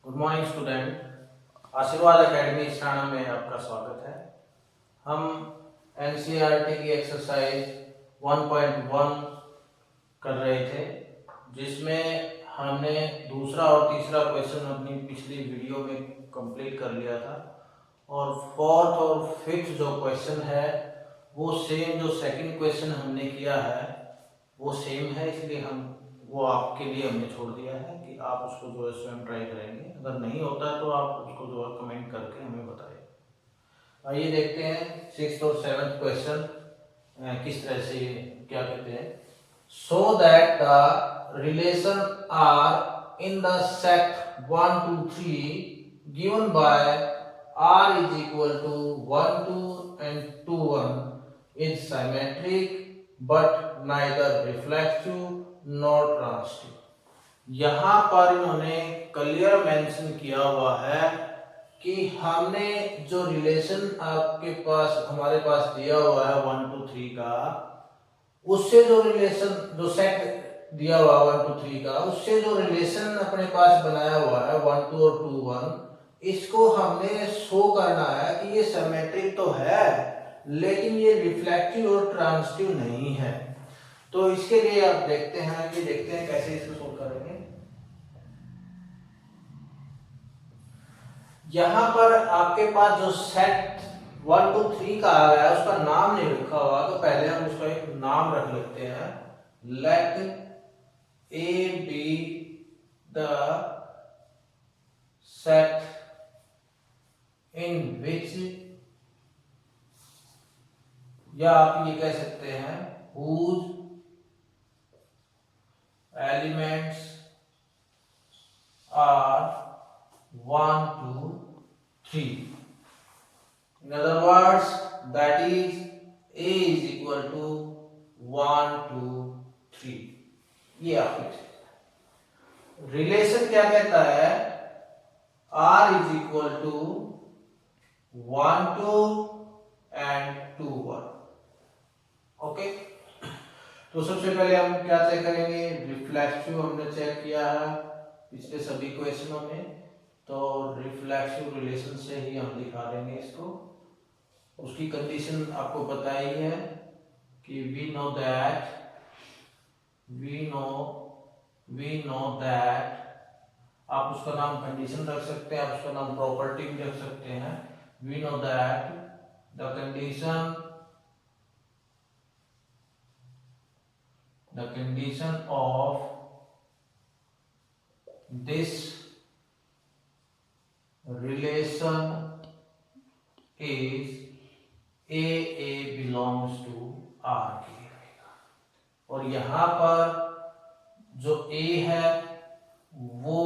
Good morning student. आशीर्वाद academy स्टाना में आपका स्वागत है। हम एनसीईआरटी की एक्सरसाइज 1.1 कर रहे थे, जिसमें हमने दूसरा और तीसरा क्वेश्चन अपनी पिछली वीडियो में कंप्लीट कर लिया था और फोर्थ और फिफ्थ जो क्वेश्चन है वो सेम जो सेकंड क्वेश्चन हमने किया है वो सेम है, इसलिए हम वो आपके लिए हमने छोड़ दिया है कि आप उसको जो है स्वयं ट्राई करेंगे। अगर नहीं होता है तो आप उसको जो है कमेंट करके हमें बताइए। आइए देखते हैं सिक्स्थ और सेवन्थ क्वेश्चन किस तरह से क्या कहते हैं। So that the relation R in the set 1 2 3 given by r is equal to 1 2 and 2 1 is symmetric but neither reflexive nor transitive। यहाँ पर इन्होंने क्लियर मेंशन किया हुआ है कि हमने जो रिलेशन आपके पास हमारे पास दिया हुआ है 1 2 3 का, उससे जो रिलेशन जो सेट दिया हुआ 1 2 3 का, उससे जो रिलेशन अपने पास बनाया हुआ है 1 2 और 2 1, इसको हमने शो करना है कि ये सिमेट्रिक तो है लेकिन ये रिफ्लेक्टिव और ट्रांजिटिव नहीं है। तो इसके लिए आप देखते हैं कैसे इसको सोल्व करेंगे। यहां पर आपके पास जो सेट 1 2 3 का आ गया है उसका नाम नहीं लिखा हुआ, तो पहले हम उसका एक नाम रख लेते हैं। Let A B the set in which, या आप ये कह सकते हैं whose elements are 1 2 3। in other words, that is a is equal to 1 2 3। ये आप रिलेशन क्या कहता है, r is equal to 1 2 and 2 1। Okay, तो सबसे पहले हम क्या चेक करेंगे, रिफ्लेक्सिव हमने चेक किया है पिछले सभी क्वेश्चनों में, तो रिफ्लेक्सिव रिलेशन से ही हम दिखा देंगे इसको। उसकी कंडीशन आपको पता ही है कि वी नो दैट, आप उसका नाम कंडीशन रख सकते हैं, आप उसका नाम प्रॉपर्टी भी रख सकते हैं। We know that the condition of this relation is a belongs to R के, और यहां पर जो A है वो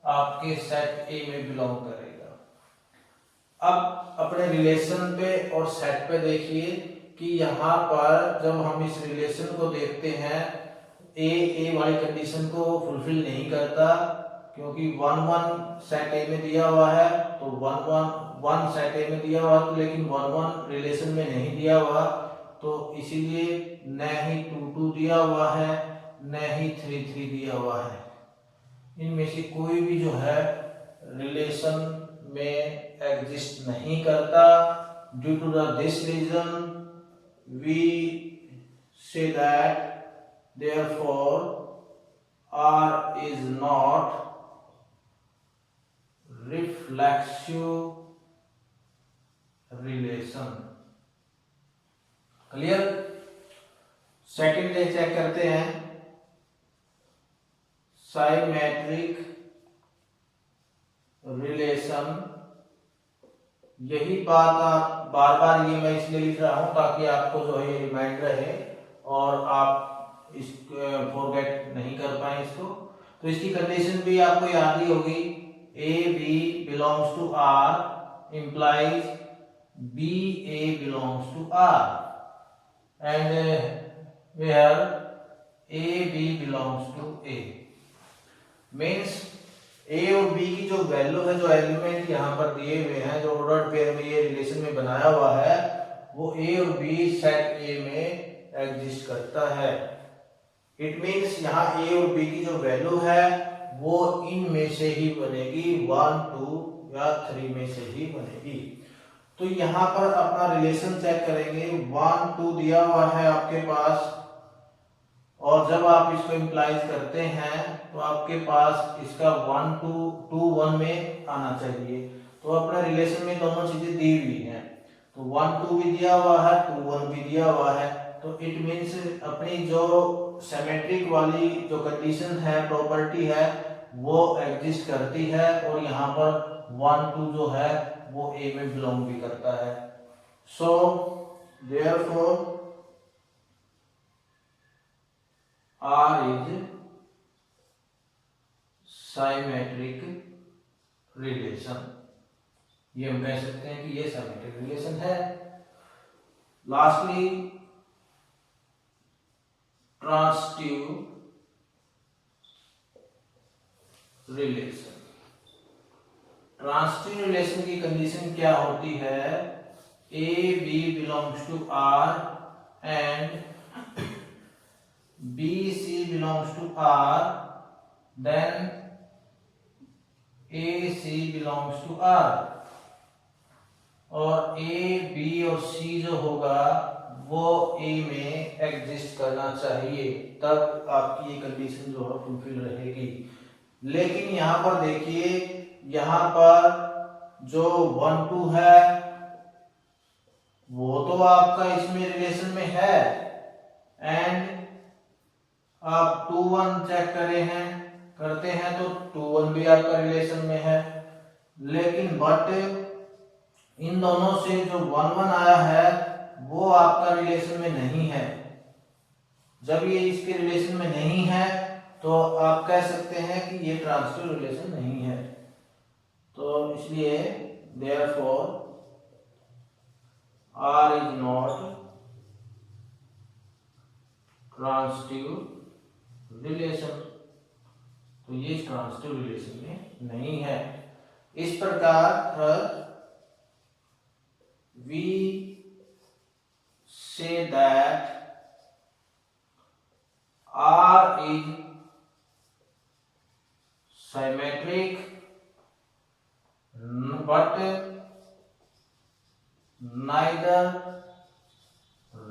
आपके सेट A में बिलोंग करेगा। अब अपने रिलेशन पे और सेट पे देखिए कि यहाँ पर जब हम इस रिलेशन को देखते हैं, ए वाली कंडीशन को फुलफिल नहीं करता, क्योंकि 1 1 सेट ए में दिया हुआ है, तो 1 1 1 सेट ए में दिया हुआ, तो लेकिन 1 1 रिलेशन में नहीं दिया हुआ, तो इसीलिए न ही 2 2 दिया हुआ है न ही 3 3 दिया हुआ है। इनमें से कोई भी जो है रिलेशन में एग्जिस्ट नहीं करता। Due to this reason we say that therefore R is not reflexive relation। Clear. Second day check करते हैं, साइमेट्रिक रिलेशन। यही बात आप बार बार ये मैं इसलिए लिख रहा हूं ताकि आपको जो है रिमाइंड रहे और आप इस फॉरगेट नहीं कर पाए इसको। तो इसकी कंडीशन भी आपको याद ही होगी, A B belongs to R implies B A belongs to R and where A B belongs to A. Means A और बी की जो वैल्यू है, जो एलिमेंट यहाँ पर दिए हुए हैं, जो ऑर्डर्ड पेयर में ये रिलेशन में बनाया हुआ है, वो ए और बी सेट ए में एग्जिस्ट करता है। इट मींस यहाँ ए और बी की जो वैल्यू है वो इनमें से ही बनेगी, 1 2 या 3 में से ही बनेगी। तो यहाँ पर अपना रिलेशन चेक करेंगे। 1 2 दिया हुआ है आपके पास, और जब आप इसको इम्प्लाइज करते हैं तो आपके पास इसका 1 2 1 में आना चाहिए। तो अपने रिलेशन में दोनों चीजें दी हुई हैं, तो 1 2 भी दिया हुआ है, 2 1 भी दिया हुआ है। तो इट मीन्स अपनी जो सिमेट्रिक वाली जो कंडीशन है, प्रॉपर्टी है, वो एग्जिस्ट करती है, और यहाँ पर 1 2 जो है वो ए में बिलोंग भी करता है। So therefore R is symmetric relation, ये हम कह सकते हैं कि ये सिमेट्रिक रिलेशन है। Lastly transitive relation. Transitive relation की कंडीशन क्या होती है? A B belongs to R and BC belongs to R, then AC belongs to R, और A, B और C जो होगा वो A में एग्जिस्ट करना चाहिए, तब आपकी ये कंडीशन जो है फुलफिल रहेगी। लेकिन यहाँ पर देखिए, यहाँ पर जो 1 2 है वो तो आपका इसमें रिलेशन में है, एंड आप 2 1 चेक करते हैं तो 2 1 भी आपका रिलेशन में है। लेकिन बट इन दोनों से जो 1 1 आया है वो आपका रिलेशन में नहीं है। जब ये इसके रिलेशन में नहीं है तो आप कह सकते हैं कि ये ट्रांसिटिव रिलेशन नहीं है। तो इसलिए therefore R is not transitive relation, तो ये ट्रांसिटिव रिलेशन में नहीं है। इस प्रकार we say that R is symmetric but neither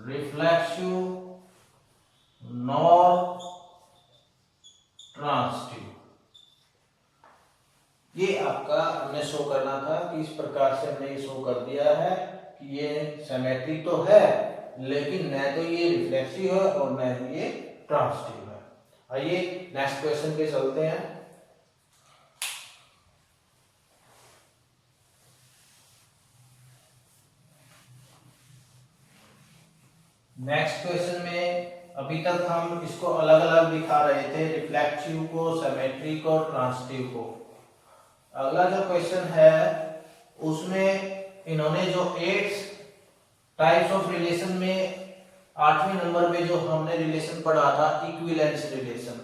reflexive nor transitive. ये आपका हमने शो करना था कि इस प्रकार से हमने ये शो कर दिया है कि ये सिमेट्रिक तो है, लेकिन न तो ये रिफ्लेक्सिव है और न ही ये ट्रांसिटिव है। आइए नेक्स्ट क्वेश्चन पे चलते हैं। नेक्स्ट क्वेश्चन में अभी तक हम इसको अलग अलग दिखा रहे थे, रिफ्लेक्टिव को, सिमेट्रिक और ट्रांसिटिव को। अगला जो क्वेश्चन है उसमें इन्होंने जो 8 टाइप्स ऑफ रिलेशन में 8वें नंबर पे जो हमने रिलेशन पढ़ा था इक्विवेलेंस रिलेशन,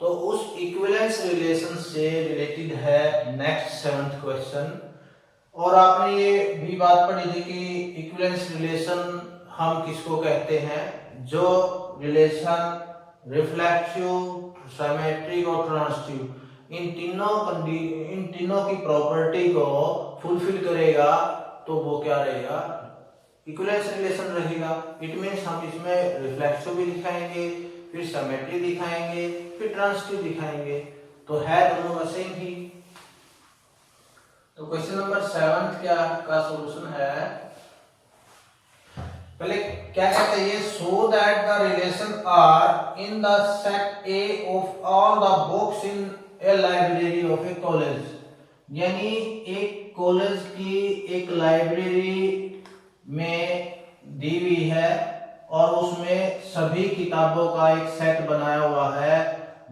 तो उस इक्विवेलेंस रिलेशन से रिलेटेड है नेक्स्ट 7th क्वेश्चन। और आपने ये भी बात पढ़ी थी कि इक्विवेलेंस रिलेशन हम किसको कहते हैं? जो रिलेशन रिफ्लेक्टिव, सिमेट्रिक और ट्रांसिटिव इन तीनों की प्रॉपर्टी को फुलफिल करेगा तो वो क्या रहेगा? इक्विवेलेंस रिलेशन रहेगा। इट मींस हम इसमें रिफ्लेक्टिव भी दिखाएंगे, फिर सिमेट्रिक दिखाएंगे, फिर ट्रांसिटिव दिखाएंगे, तो है दोनों का सेम ही। तो क्वेश्चन नंबर 7 का सॉल्यूशन है, पहले क्या कहते हैं? So that the relation R in the set A of all the books in a library of a college, यानी एक कॉलेज की एक लाइब्रेरी में दी हुई है और उसमें सभी किताबों का एक सेट बनाया हुआ है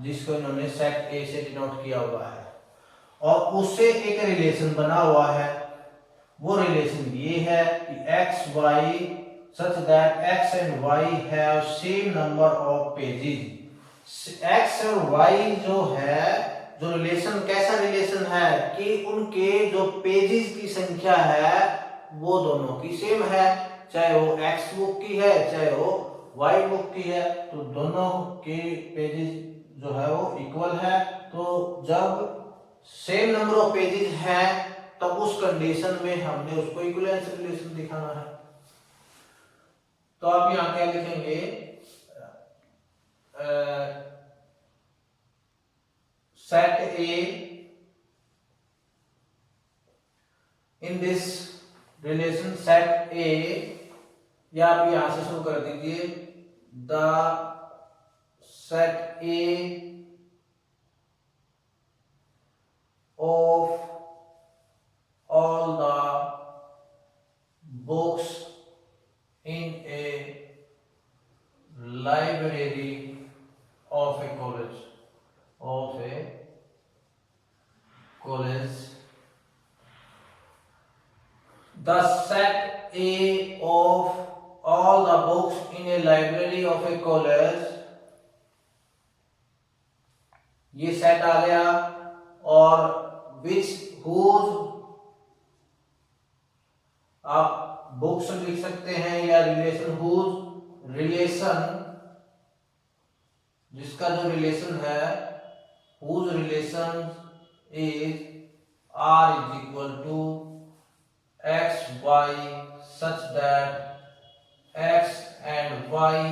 जिसको इन्होंने सेट ए से डिनोट किया हुआ है, और उससे एक रिलेशन बना हुआ है। वो रिलेशन ये है कि x y such that x and y have same number of pages। x और y जो है, जो रिलेशन कैसा रिलेशन है कि उनके जो पेजेस की संख्या है वो दोनों की सेम है, चाहे वो x बुक की है चाहे वो y बुक की है, तो दोनों के पेजेस जो है वो इक्वल है। तो जब सेम नंबर ऑफ पेजेस हैं तब उस कंडीशन में हमने उसको इक्विवेलेंस रिलेशन दिखाना है। तो आप यहाँ क्या लिखेंगे, set A in this relation set ए, या आप यहां से शुरू कर दीजिए, the set A of all the books in a library of a college the set A of all the books in a library of a college, ये set आ गया, और which whose आप बुक्स लिख सकते हैं या रिलेशन, हुज रिलेशन, जिसका जो रिलेशन है, whose relation is R is equal to X Y such that X and Y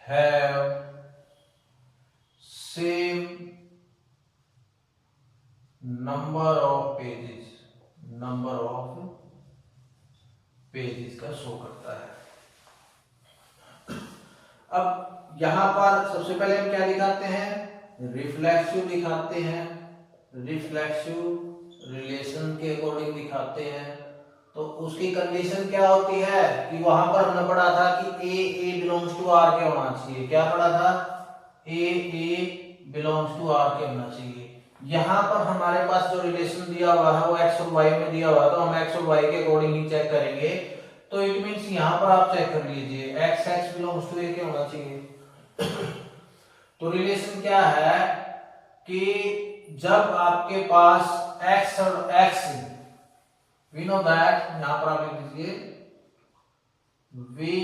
have same number of pages, number of pages का शो करता है। अब यहां पर सबसे पहले हम क्या दिखाते हैं, रिफ्लेक्सिव दिखाते हैं, रिफ्लेक्सिव रिलेशन के अकॉर्डिंग दिखाते हैं। तो उसकी कंडीशन क्या होती है कि वहां पर हमने पढ़ा था कि ए बिलोंग्स टू आर के होना चाहिए। क्या पढ़ा था, ए बिलोंग्स टू आर के होना चाहिए। यहाँ पर हमारे पास जो रिलेशन दिया हुआ है वो एक्स और वाई में दिया हुआ है, तो हम एक्स और वाई के अकॉर्डिंग ही चेक करेंगे। तो इट मींस यहाँ पर आप चेक कर लीजिए एक्स बिलोंग्स टू ए के होना चाहिए। तो रिलेशन क्या है कि जब आपके पास एक्स और एक्स, वी नो दैट, यहाँ पर आप लिख दीजिए, we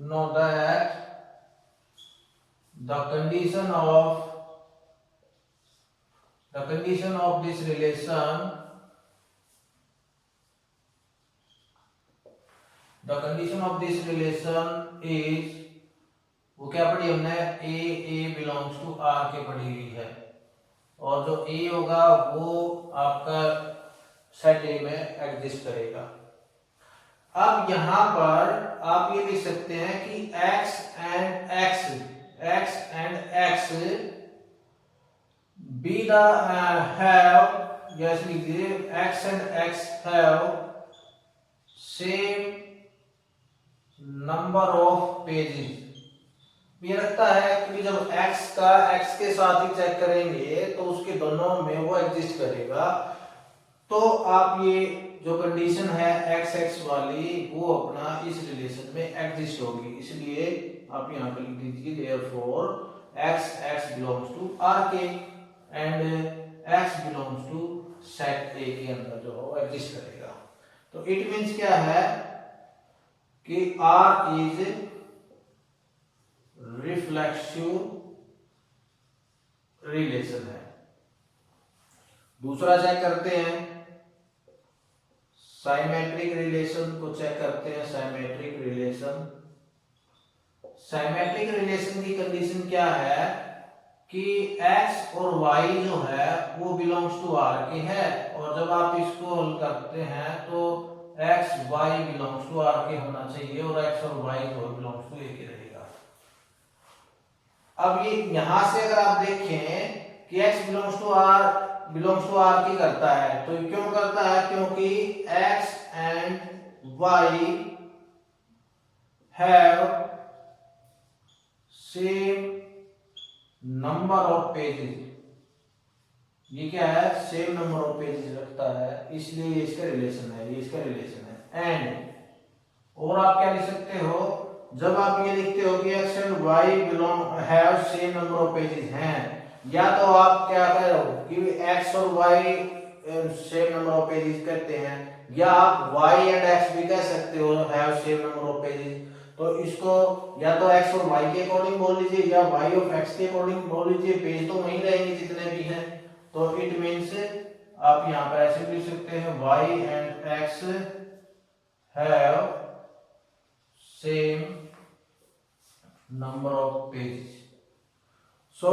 know that the condition of this relation, the condition of this relation is, वो क्या पढ़ी हमने, ए बिलोंग्स टू आर के पढ़ी हुई है, और जो ए होगा वो आपका सेट ए में एग्जिस्ट करेगा। अब यहां पर आप ये लिख सकते हैं कि x and x be the have, yes लीजिए, x and x have same number of pages। ये रखता है कि जब x का x के साथ ही चेक करेंगे तो उसके दोनों में वो एग्जिस्ट करेगा। तो आप ये जो कंडीशन है x वाली वो अपना इस रिलेशन में एग्जिस्ट होगी, इसलिए आप यहाँ पे लिख दीजिए therefore x belongs to RK and x belongs to set A के अंदर जो हो एग्जिस्ट करेगा। तो इट मींस क्या है कि R इज रिफ्लेक्सिव रिलेशन है। दूसरा चेक करते हैं, साइमेट्रिक रिलेशन को चेक करते हैं। साइमेट्रिक रिलेशन की कंडीशन क्या है कि x और y जो है वो बिलोंग्स टू R के है, और जब आप इसको हल करते हैं तो x y belongs to R के होना चाहिए, और x और y जो बिलोंग्स टू A के रहेगा। अब ये यहां से अगर आप देखें कि x बिलोंग्स टू R की करता है, तो क्यों करता है, क्योंकि x and y have same number of pages। ये क्या है, सेम नंबर ऑफ पेजेस रखता है, इसलिए ये इसका रिलेशन है, ये इसका रिलेशन है। एंड और आप क्या लिख सकते हो, जब आप ये लिखते हो कि x and y belong have same number of pages हैं, या तो आप क्या कह रहे हो कि x और y same number of pages कहते हैं, या आप y एंड x भी कह सकते हो have same number of pages. तो इसको या तो x और y के अकॉर्डिंग बोल लीजिए या y ऑफ x के अकॉर्डिंग बोल लीजिए, पेज तो वही रहेंगे जितने भी हैं। तो इट मीन्स आप यहाँ पर ऐसे लिख सकते हैं y and x have same number of pages. So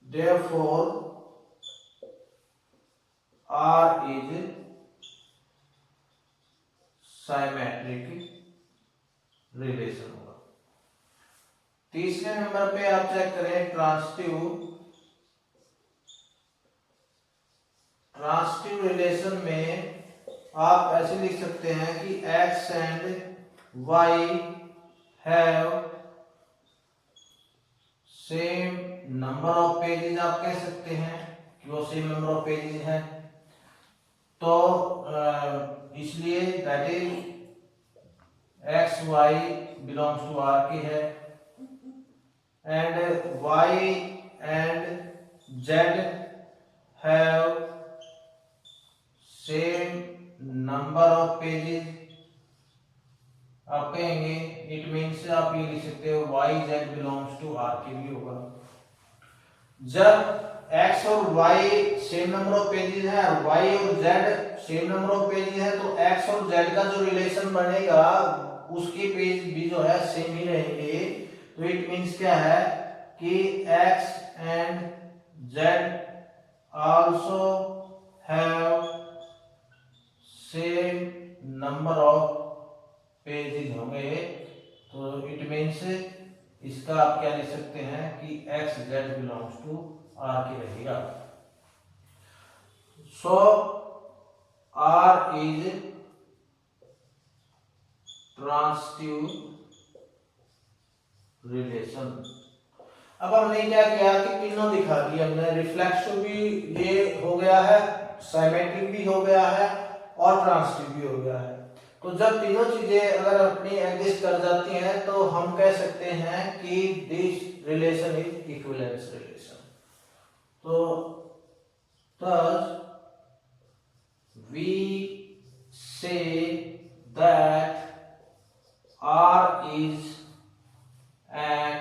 therefore R is symmetric relation होगा। तीसरे नंबर पे आप चेक करें ट्रांसिटिव रिलेशन में आप ऐसे लिख सकते हैं कि x and y have same number of pages, आप कह सकते हैं कि वो सेम नंबर ऑफ पेजेस हैं। तो इसलिए that is X Y belongs to R के है and Y and Z have same number of pages. आप कहेंगे इट मीन्स आप ये लिख सकते हो Y Z belongs to R के भी होगा। जब x और y same number of pages है और y और z same number of pages है तो x और z का जो रिलेशन बनेगा उसके पेज भी जो है सेम ही रहेंगे। तो इट मींस क्या है कि x and z also have same number of pages होंगे। तो इट मींस इसका आप क्या लिख सकते हैं कि x z belongs to r के रहेगा। So r is transitive relation. अब हमने क्या किया कि तीनों दिखा दिए हमने, रिफ्लेक्सिव भी ये हो गया है, सिमेट्रिक भी हो गया है और ट्रांसिटिव भी हो गया है। तो जब तीनों चीजें अगर अपनी एग्जिस्ट कर जाती हैं तो हम कह सकते हैं कि this relation is equivalence relation. तो thus we say that R is an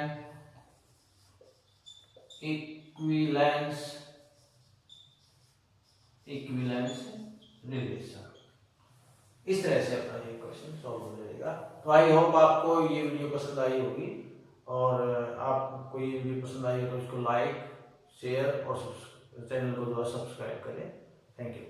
equivalence relation. इस तरह से अपना ये क्वेश्चन सॉल्व हो जाएगा। तो आई होप आपको ये वीडियो पसंद आई होगी और आपको ये वीडियो पसंद आई हो तो इसको लाइक शेयर और चैनल को जो है सब्सक्राइब करें। Thank you.